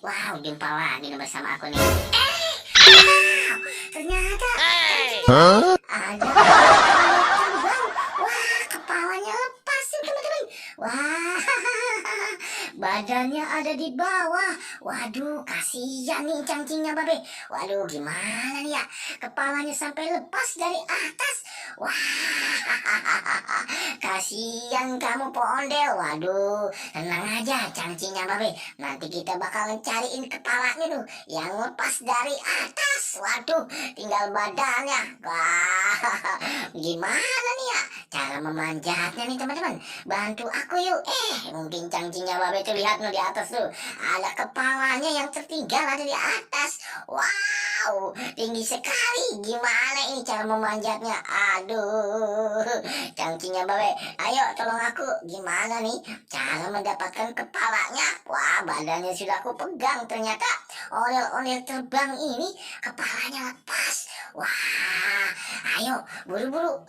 Wow, jumpa lagi nih bersama aku nih. Wow, ternyata Hah? ada kepala terbang. Wah, kepalanya lepas nih teman-teman. Wah, badannya ada di bawah. Waduh, kasihan nih cangcingnya babe. Waduh, gimana nih ya? Kepalanya sampai lepas dari atas. Wah, kasihan kamu Pondel. Waduh, tenang aja cangcingnya babe. Nanti kita bakalan cariin kepalanya tuh yang lepas dari atas. Waduh, tinggal badannya. Wah, gimana nih ya cara memanjatnya nih teman-teman? Bantu aku yuk. Mungkin cangcingnya babe tuh lihat tuh di atas tuh. Ada kepalanya yang tertinggal ada di atas. Wow, tinggi sekali. Gimana ini cara memanjatnya? Aduh, cangcingnya babe. Ayo tolong aku. Gimana nih cara mendapatkan kepalanya? Wah, badannya sudah aku pegang. Ternyata ondel-ondel terbang ini kepalanya lepas. Wah, ayo buru-buru.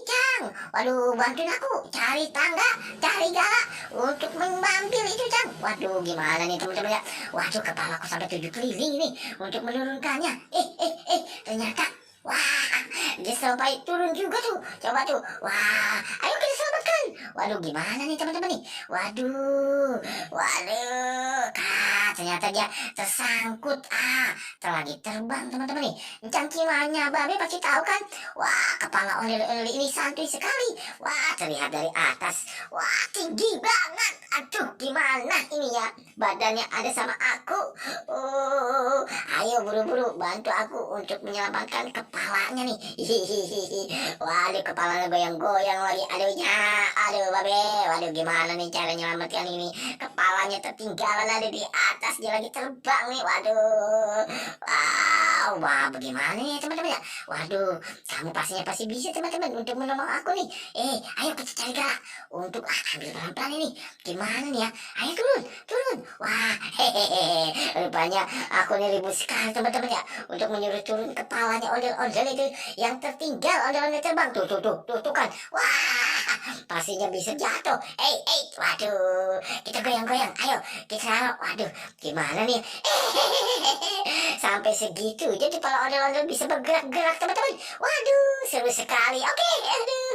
Cang, waduh bantuin aku cari tangga, cari galak untuk mengambil itu Cang. Waduh gimana nih teman-teman ya. Waduh kepala aku sampai 7 keliling nih untuk menurunkannya. Ternyata wah, dia sampai turun juga tuh. Coba tuh. Wah, ayo kita selamatkan. Waduh, gimana nih teman-teman nih? Waduh, waduh, ternyata dia tersangkut. Terlagi terbang teman-teman nih. Cangkimannya babe pasti tahu kan? Wah, kepala ondel-ondel ini santuy sekali. Wah, terlihat dari atas. Wah, tinggi banget. Aduh, gimana ini ya? Badannya ada sama aku. Oh, ayo buru-buru bantu aku untuk menyelamatkan kepalanya nih. Hihihi. Waduh, kepalanya goyang-goyang lagi. Aduh babe. Waduh, gimana nih cara menyelamatkan ini? Kepalanya tertinggalan ada di atas, dia lagi terbang nih. Waduh. Wah, bagaimana nih teman-teman ya? Waduh, kamu pasti bisa teman-teman untuk menolong aku nih. Ayo kita cari gerak untuk ambil pelan-pelan ini. Gimana nih ya? Ayo turun. Wah, hehehe. Rupanya aku nih ribut sekali teman-teman ya untuk menyuruh turun kepalanya ondel-ondel itu yang tertinggal ondel-ondel terbang. Tuh kan. Wah, pastinya bisa jatuh. Waduh, kita goyang-goyang. Ayo, kita waduh, gimana nih? Sampai segitu jadi kepala ondel-ondel bisa bergerak-gerak teman-teman. Waduh, seru sekali. Oke, aduh.